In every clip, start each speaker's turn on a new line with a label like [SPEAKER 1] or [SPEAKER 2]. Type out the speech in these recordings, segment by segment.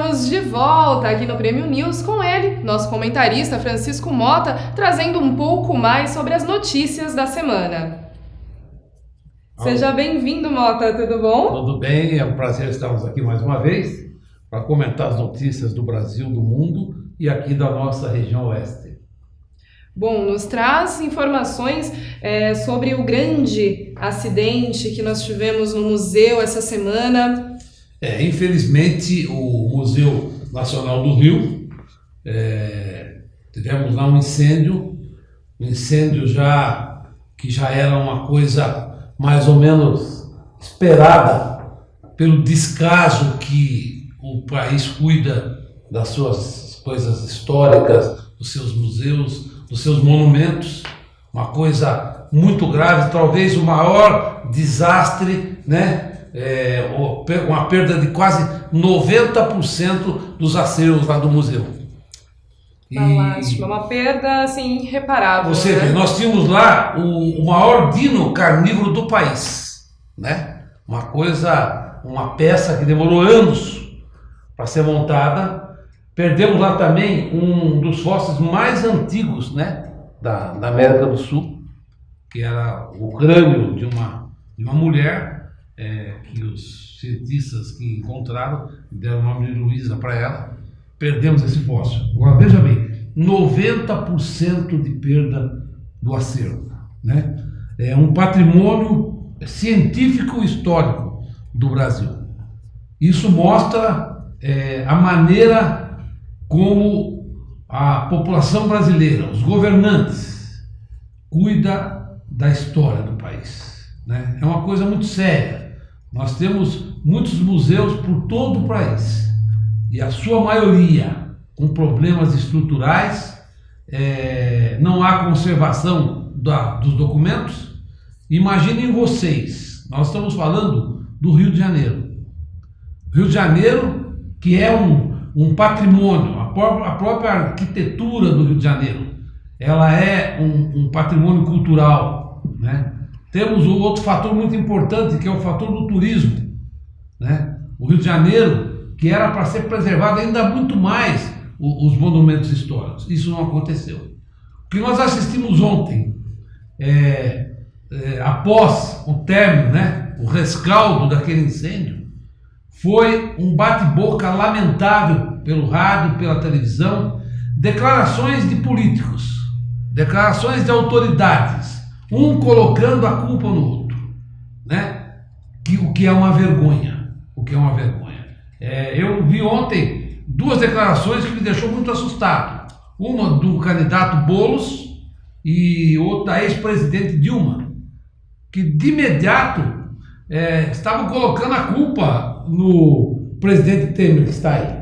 [SPEAKER 1] Estamos de volta aqui no Prêmio News com ele, nosso comentarista Francisco Mota, trazendo um pouco mais sobre as notícias da semana. Seja bem-vindo, Mota, tudo bom?
[SPEAKER 2] Tudo bem, é um prazer estarmos aqui mais uma vez para comentar as notícias do Brasil, do mundo e aqui da nossa região oeste.
[SPEAKER 1] Bom, nos traz informações sobre o grande acidente que nós tivemos no museu essa semana.
[SPEAKER 2] Infelizmente, o Museu Nacional do Rio, tivemos lá um incêndio que já era uma coisa mais ou menos esperada pelo descaso que o país cuida das suas coisas históricas, dos seus museus, dos seus monumentos, uma coisa muito grave, talvez o maior desastre, né? Uma perda de quase 90% dos acervos lá do museu.
[SPEAKER 1] Uma uma perda assim, irreparável.
[SPEAKER 2] Você vê, nós tínhamos lá o maior dino carnívoro do país, né? Uma peça que demorou anos para ser montada. Perdemos lá também um dos fósseis mais antigos, né, da América do Sul, que era o crânio de uma mulher, que os cientistas que encontraram deram o nome de Luísa para ela. Perdemos esse fóssil. Agora veja bem, 90% de perda do acervo, né? É um patrimônio científico e histórico do Brasil. Isso mostra a maneira como a população brasileira, os governantes, cuida da história do país, né? É uma coisa muito séria. Nós temos muitos museus por todo o país e a sua maioria com problemas estruturais, não há conservação dos documentos. Imaginem vocês, nós estamos falando do Rio de Janeiro. Rio de Janeiro, que é um patrimônio, a própria arquitetura do Rio de Janeiro, ela é um patrimônio cultural, né? Temos um outro fator muito importante, que é o fator do turismo, né? O Rio de Janeiro, que era para ser preservado ainda muito mais os monumentos históricos. Isso não aconteceu. O que nós assistimos ontem, após o término, né, o rescaldo daquele incêndio, foi um bate-boca lamentável pelo rádio, pela televisão, declarações de políticos, declarações de autoridades, um colocando a culpa no outro, né? O que é uma vergonha, eu vi ontem duas declarações que me deixou muito assustado. Uma do candidato Boulos e outra da ex-presidente Dilma, que de imediato estavam colocando a culpa no presidente Temer, que está aí.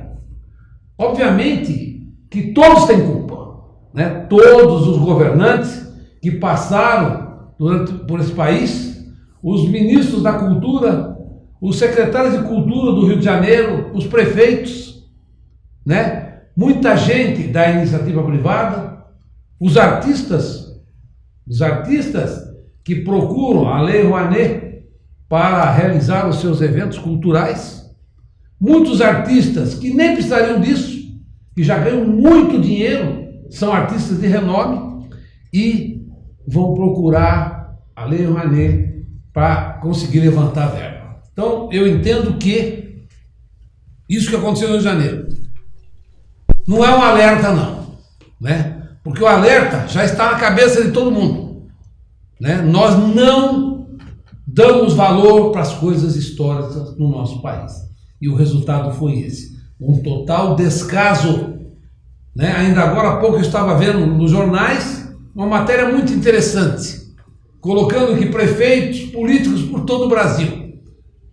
[SPEAKER 2] Obviamente que todos têm culpa, né? Todos os governantes que passaram por esse país, os ministros da cultura, os secretários de cultura do Rio de Janeiro, os prefeitos, né? Muita gente da iniciativa privada, os artistas que procuram a Lei Rouanet para realizar os seus eventos culturais, muitos artistas que nem precisariam disso, que já ganham muito dinheiro, são artistas de renome e vão procurar a Lei Rouanet para conseguir levantar a verba. Então, eu entendo que isso que aconteceu no Rio de Janeiro não é um alerta, não, né? Porque o alerta já está na cabeça de todo mundo, né? Nós não damos valor para as coisas históricas no nosso país. E o resultado foi esse, um total descaso, né? Ainda agora há pouco eu estava vendo nos jornais uma matéria muito interessante, colocando que prefeitos, políticos por todo o Brasil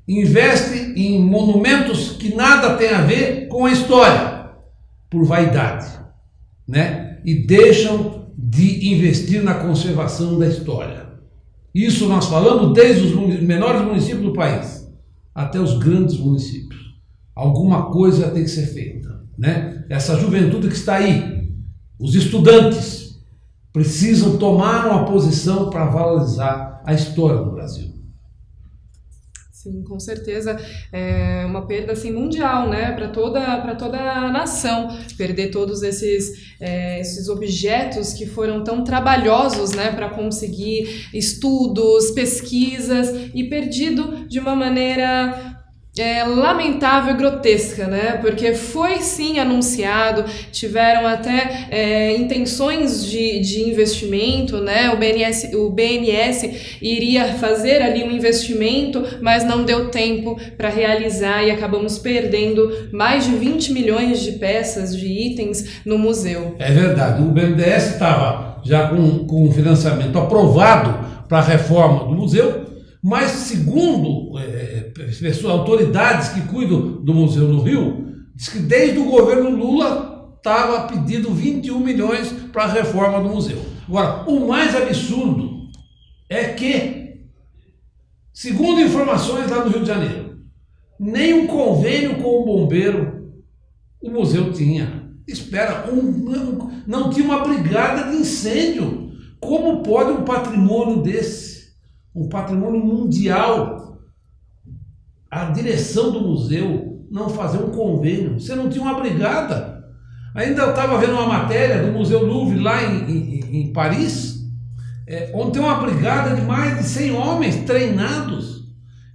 [SPEAKER 2] investem em monumentos que nada tem a ver com a história, por vaidade, né? E deixam de investir na conservação da história. Isso nós falamos desde os menores municípios do país até os grandes municípios. Alguma coisa tem que ser feita, né? Essa juventude que está aí, os estudantes, precisam tomar uma posição para valorizar a história do Brasil.
[SPEAKER 1] Sim, com certeza é uma perda assim, mundial, né, para toda a nação, perder todos esses objetos que foram tão trabalhosos, né, para conseguir estudos, pesquisas e perdido de uma maneira lamentável e grotesca, né? Porque foi sim anunciado, tiveram até intenções de investimento, né? O BNS iria fazer ali um investimento, mas não deu tempo para realizar e acabamos perdendo mais de 20 milhões de peças, de itens no museu.
[SPEAKER 2] É verdade, o BNDES estava já com financiamento aprovado para a reforma do museu, mas segundo autoridades que cuidam do museu no Rio, diz que desde o governo Lula estava pedindo 21 milhões para a reforma do museu. Agora, o mais absurdo é que, segundo informações lá no Rio de Janeiro, nem um convênio com o bombeiro o museu tinha. Espera, não tinha uma brigada de incêndio. Como pode um patrimônio desse, um patrimônio mundial, a direção do museu não fazer um convênio? Você não tinha uma brigada? Ainda eu estava vendo uma matéria do Museu Louvre lá em Paris, onde tem uma brigada de mais de 100 homens treinados,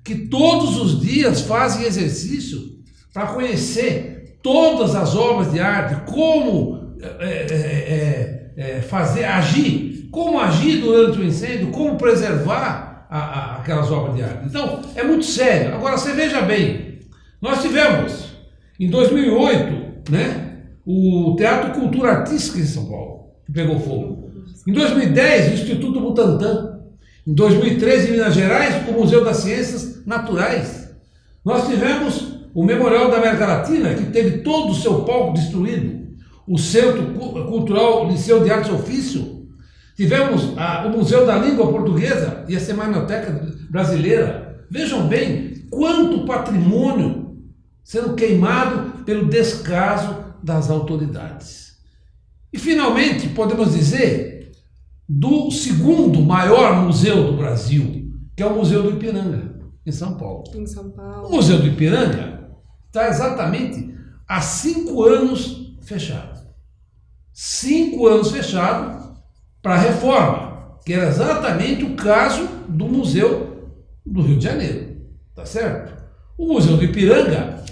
[SPEAKER 2] que todos os dias fazem exercício para conhecer todas as obras de arte, como como agir durante o incêndio, como preservar aquelas obras de arte. Então, é muito sério. Agora, você veja bem, nós tivemos, em 2008, né, o Teatro Cultura Artística em São Paulo, que pegou fogo. Em 2010, o Instituto Butantan. Em 2013, em Minas Gerais, o Museu das Ciências Naturais. Nós tivemos o Memorial da América Latina, que teve todo o seu palco destruído. O Centro Cultural Liceu de Artes e Ofício. Tivemos o Museu da Língua Portuguesa e a Cinemateca Brasileira. Vejam bem quanto patrimônio sendo queimado pelo descaso das autoridades. E, finalmente, podemos dizer do segundo maior museu do Brasil, que é o Museu do Ipiranga, em São Paulo.
[SPEAKER 1] Em São Paulo.
[SPEAKER 2] O Museu do Ipiranga está exatamente há 5 anos fechado. 5 anos fechado para a reforma, que era exatamente o caso do Museu do Rio de Janeiro. Tá certo? O Museu do Ipiranga,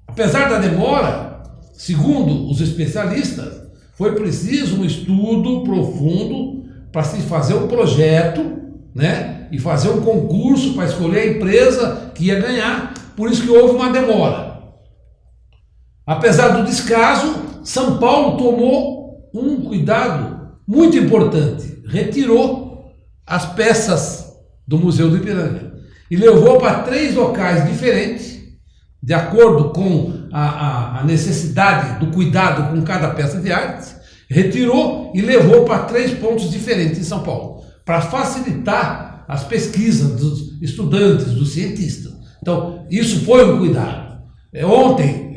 [SPEAKER 2] apesar da demora, segundo os especialistas, foi preciso um estudo profundo para se fazer um projeto, né, e fazer um concurso para escolher a empresa que ia ganhar. Por isso que houve uma demora. Apesar do descaso, São Paulo tomou um cuidado muito importante. Retirou as peças do Museu do Ipiranga e levou para 3 locais diferentes, de acordo com a necessidade do cuidado com cada peça de arte. Retirou e levou para 3 pontos diferentes em São Paulo, para facilitar as pesquisas dos estudantes, dos cientistas. Então, isso foi um cuidado. Ontem,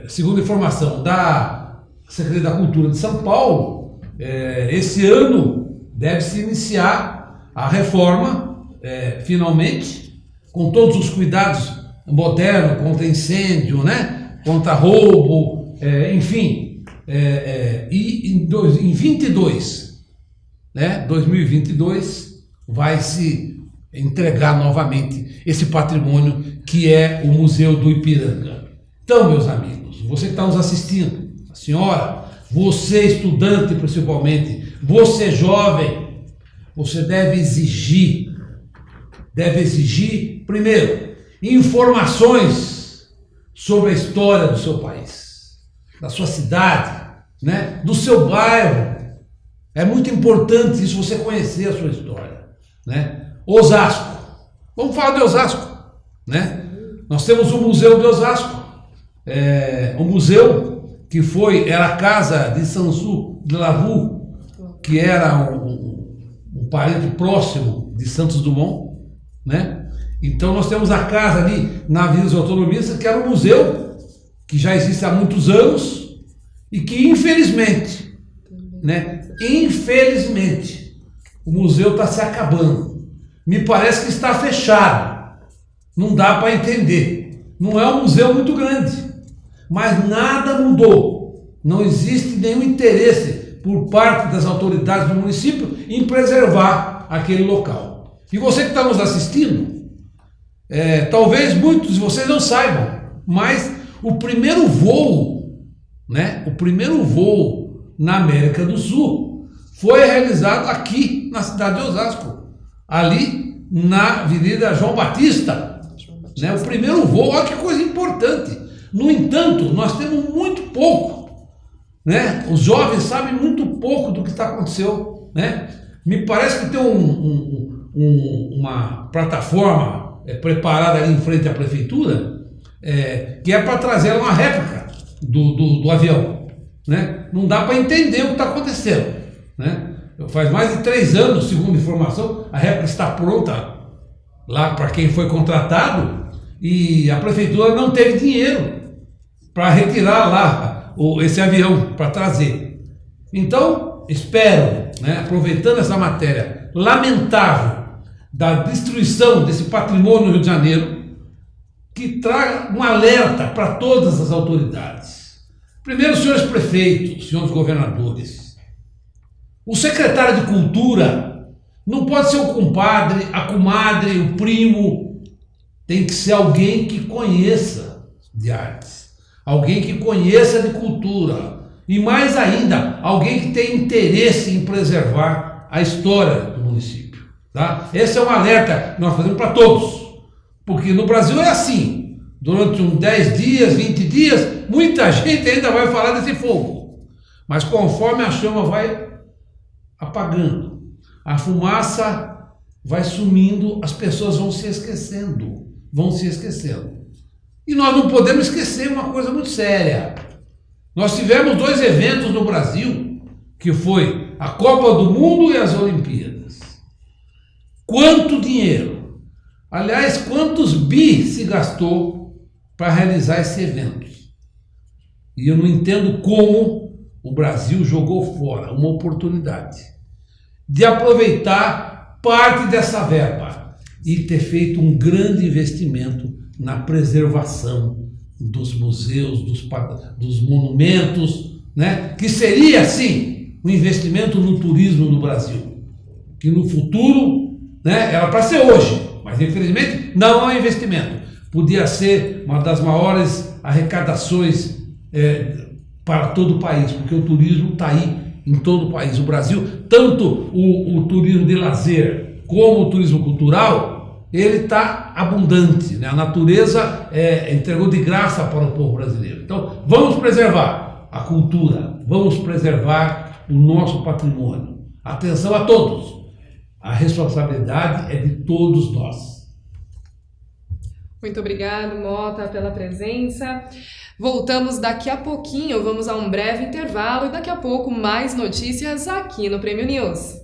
[SPEAKER 2] segundo informação da Secretaria da Cultura de São Paulo, esse ano deve-se iniciar a reforma, finalmente, com todos os cuidados modernos contra incêndio, né? Contra roubo, enfim. E em 2022, né? 2022, vai se entregar novamente esse patrimônio que é o Museu do Ipiranga. Então, meus amigos, você que está nos assistindo, a senhora, você estudante principalmente, você jovem, você deve exigir, primeiro, informações sobre a história do seu país, da sua cidade, né? Do seu bairro. É muito importante isso, você conhecer a sua história, né? Osasco. Vamos falar de Osasco, né? Nós temos o Museu de Osasco, um museu que era a casa de Sansu de Lavaux, que era um parente próximo de Santos Dumont, né? Então nós temos a casa ali na Avenida dos Autonomistas, que era um museu que já existe há muitos anos e que infelizmente, né? Infelizmente, o museu está se acabando. Me parece que está fechado. não dá para entender. Não é um museu muito grande, mas nada mudou. Não existe nenhum interesse por parte das autoridades do município em preservar aquele local. E você que está nos assistindo, talvez muitos de vocês não saibam, mas o primeiro voo, né, o primeiro voo na América do Sul foi realizado aqui na cidade de Osasco, ali na Avenida João Batista, né, o primeiro voo. Olha que coisa importante. No entanto, nós temos muito pouco, né? Os jovens sabem muito pouco do que aconteceu, né? Me parece que tem uma plataforma preparada ali em frente à prefeitura, que é para trazer uma réplica do avião, né? Não dá para entender o que está acontecendo, né? Faz mais de 3 anos, segundo informação, a réplica está pronta lá para quem foi contratado e a prefeitura não teve dinheiro para retirar lá esse avião, para trazer. Então, espero, né, aproveitando essa matéria lamentável da destruição desse patrimônio no Rio de Janeiro, que traga um alerta para todas as autoridades. Primeiro, os senhores prefeitos, senhores governadores. O secretário de Cultura não pode ser o compadre, a comadre, o primo. Tem que ser alguém que conheça de artes, alguém que conheça de cultura e, mais ainda, alguém que tenha interesse em preservar a história do município. Tá? Esse é um alerta que nós fazemos para todos, porque no Brasil é assim. Durante uns 10 dias, 20 dias, muita gente ainda vai falar desse fogo, mas conforme a chama vai apagando, a fumaça vai sumindo, as pessoas vão se esquecendo. E nós não podemos esquecer uma coisa muito séria. Nós tivemos 2 eventos no Brasil, que foi a Copa do Mundo e as Olimpíadas. Quanto dinheiro? Aliás, quantos bi se gastou para realizar esse evento? E eu não entendo como o Brasil jogou fora uma oportunidade de aproveitar parte dessa verba e ter feito um grande investimento na preservação dos museus, dos monumentos, né? Que seria, sim, um investimento no turismo no Brasil, que no futuro, né, era para ser hoje, mas infelizmente não é um investimento. Podia ser uma das maiores arrecadações para todo o país, porque o turismo está aí em todo o país. O Brasil, tanto o turismo de lazer como o turismo cultural, ele está abundante, né? A natureza entregou de graça para o povo brasileiro. Então, vamos preservar a cultura, vamos preservar o nosso patrimônio. Atenção a todos, a responsabilidade é de todos nós.
[SPEAKER 1] Muito obrigado, Mota, pela presença. Voltamos daqui a pouquinho, vamos a um breve intervalo e daqui a pouco mais notícias aqui no Prêmio News.